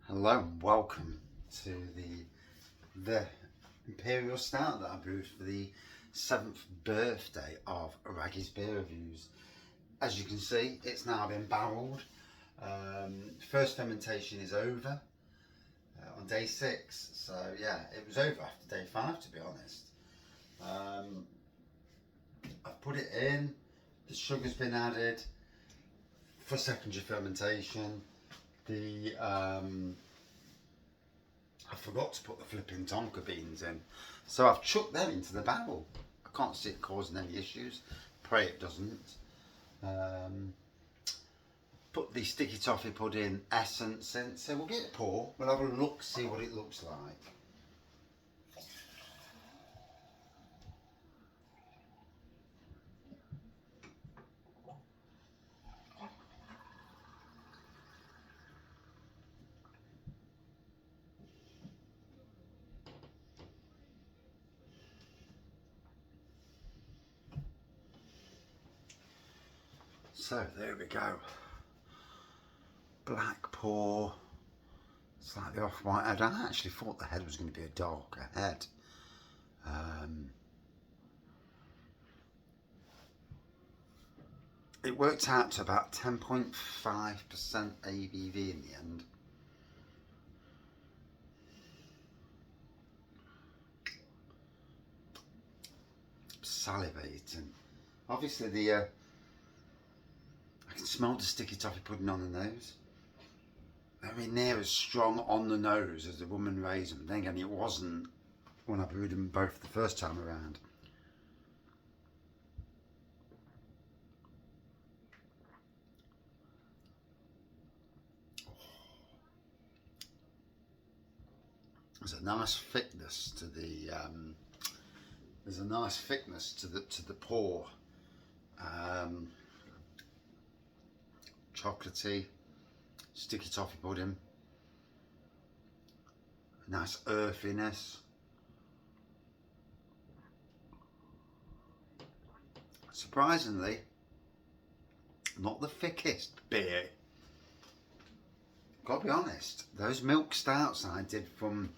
Hello and welcome to the Imperial Stout that I brewed for the 7th birthday of Wraggys Beer Reviews. As you can see, it's now been barrelled. First fermentation is over on day 6, so yeah, it was over after day 5 to be honest. I've put it in, the sugar's been added for secondary fermentation. I forgot to put the flipping tonka beans in, so I've chucked them into the barrel. I can't see it causing any issues. Pray it doesn't. Put the sticky toffee pudding essence in, so we'll get a pour. We'll have a look, see what it looks like. So there we go. Black pour, slightly off white head. I actually thought the head was going to be a darker head. It worked out to about 10.5% ABV in the end. Salivating. Obviously I can smell the sticky toffee pudding on the nose. I mean, near as strong on the nose as the woman raisin. Then again, it wasn't when I brewed them both the first time around. There's a nice thickness to the pour. Chocolatey, sticky toffee pudding, nice earthiness. Surprisingly, not the thickest beer. Gotta be honest, those milk stouts I did from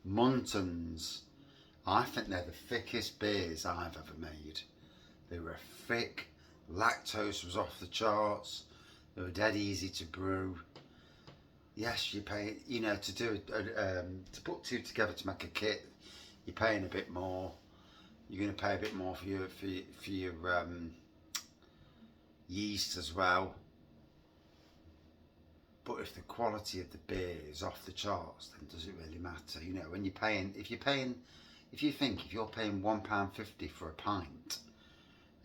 Muntons, I think they're the thickest beers I've ever made. They were thick, lactose was off the charts, they were dead easy to brew. Yes, you pay, you know, to put two together to make a kit, you're paying a bit more. You're going to pay a bit more for your yeast as well. But if the quality of the beer is off the charts, then does it really matter? You know, when you're paying, if you're paying £1.50 for a pint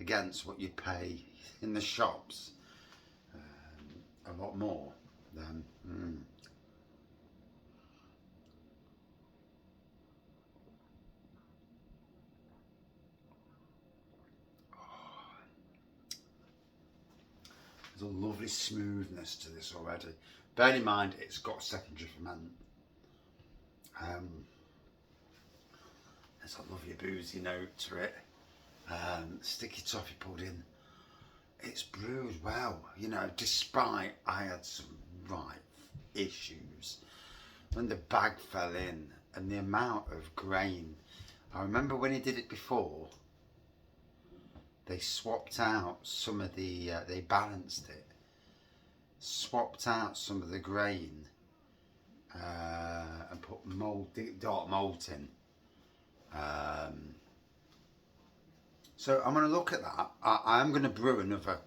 against what you pay in the shops, a lot more, then there's a lovely smoothness to this already. Bearing in mind it's got secondary ferment. There's a lovely boozy note to it. Sticky toffee pudding. It's brewed well, you know, despite I had some right issues when the bag fell in and the amount of grain. I remember when he did it before, they swapped out some of the, they balanced it, swapped out some of the grain and put dark malt in. So I'm going to look at that. I'm going to brew another.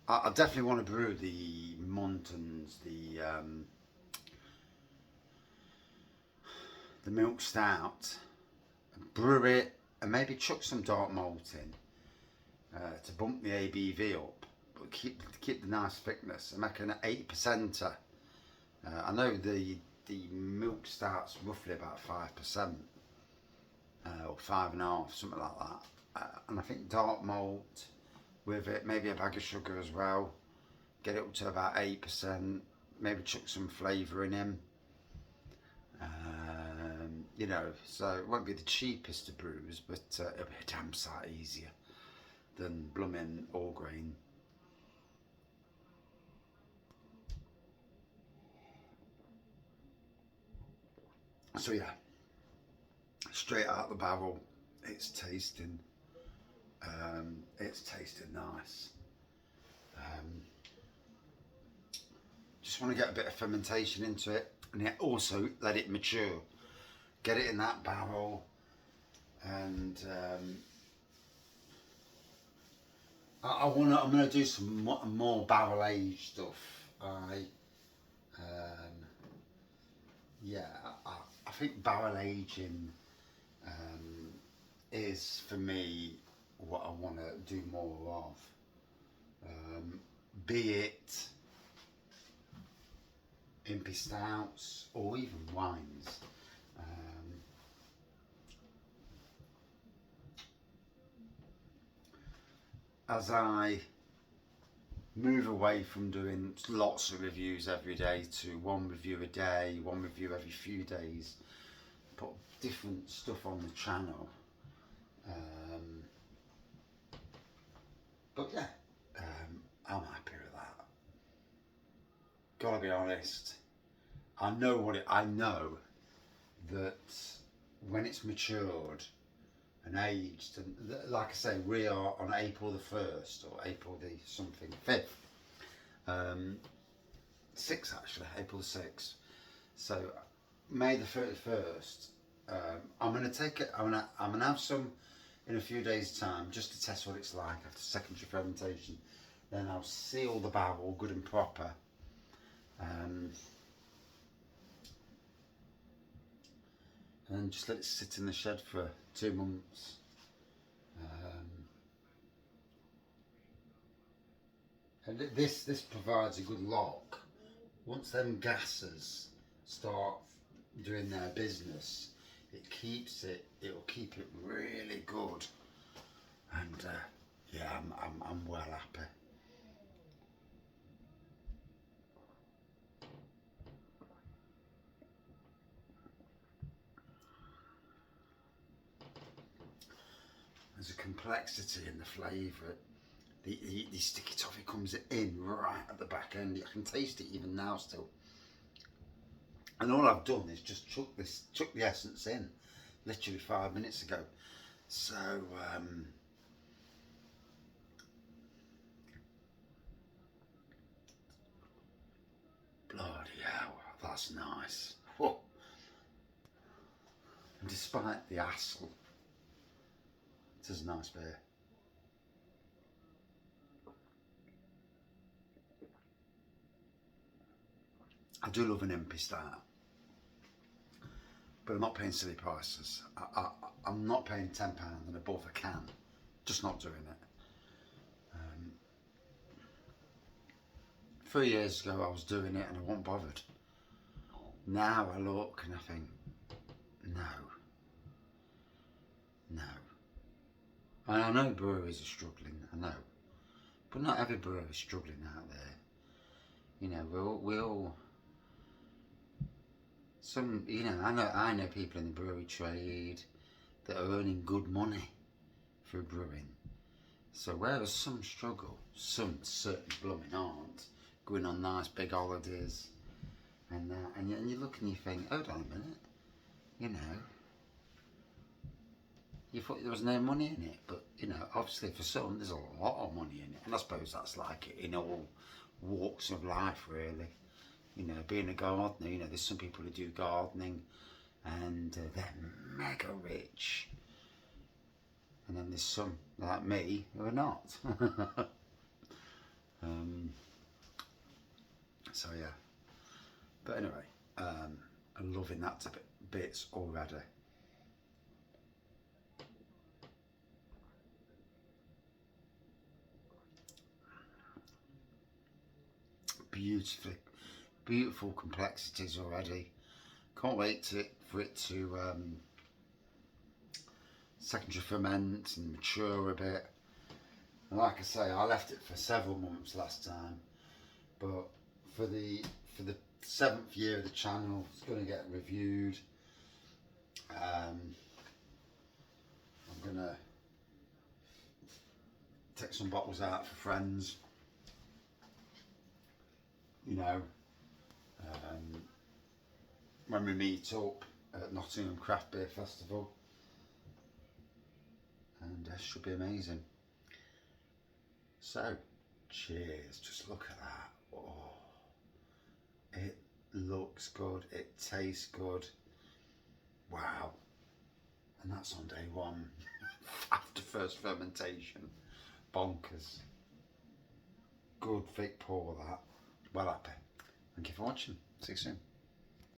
I definitely want to brew the Muntons, the milk stout, brew it and maybe chuck some dark malt in. To bump the ABV up, but keep the nice thickness and make an 8%er. I know the milk stout's roughly about 5%, or 5.5%, something like that. And I think dark malt with it, maybe a bag of sugar as well, get it up to about 8%. Maybe chuck some flavour in him. You know, so it won't be the cheapest of brews, but it'll be a damn sight easier than blooming All Grain. So yeah, straight out the barrel, it's tasting nice. Just want to get a bit of fermentation into it, and yet also let it mature. Get it in that barrel, and I'm going to do some more barrel aged stuff. I think barrel aging is for me what I want to do more of. Be it Impy Stouts or even wines. As I move away from doing lots of reviews every day to one review a day, one review every few days, put different stuff on the channel. But yeah, I'm happy with that. Gotta be honest. I know that when it's matured and aged, and like I say, we are on April the 1st or April the something 5th, 6th actually, April the 6th. So May the 31st, I'm gonna take it. I'm gonna have some in a few days' time just to test what it's like after secondary fermentation. Then I'll seal the barrel good and proper. And just let it sit in the shed for 2 months. And this provides a good lock. Once them gases start doing their business, it'll keep it really good. And yeah, I'm well happy. There's a complexity in the flavour. The sticky toffee comes in right at the back end. I can taste it even now still. And all I've done is just chuck the essence in, literally 5 minutes ago. So bloody hell, that's nice. Whoa. And despite the hassle, it is a nice beer. I do love an Impy Stout, but I'm not paying silly prices. I'm not paying £10 and above a can. Just not doing it. 3 years ago I was doing it and I wasn't bothered. Now I look and I think, no. And I know breweries are struggling, I know. But not every brewery is struggling out there. You know, we all some, you know, I know people in the brewery trade that are earning good money through brewing. So whereas some struggle, some certainly blooming aren't, going on nice big holidays, and you look and you think, hold on a minute, you know, you thought there was no money in it, but you know, obviously for some there's a lot of money in it, and I suppose that's like it in all walks of life really. You know, being a gardener, you know, there's some people who do gardening and they're mega rich, and then there's some like me who are not. So yeah, but anyway, I'm loving that to bits already. Beautiful complexities already. Can't wait for it to secondary ferment and mature a bit. And like I say, I left it for several months last time, but for the 7th year of the channel, it's going to get reviewed. I'm going to take some bottles out for friends, you know, when we meet up, at Nottingham Craft Beer Festival, and this should be amazing. So, cheers. Just look at that. Oh, it looks good. It tastes good. Wow. And that's on day one after first fermentation. Bonkers. Good thick pour that. Well happy. Thank you for watching. See you soon.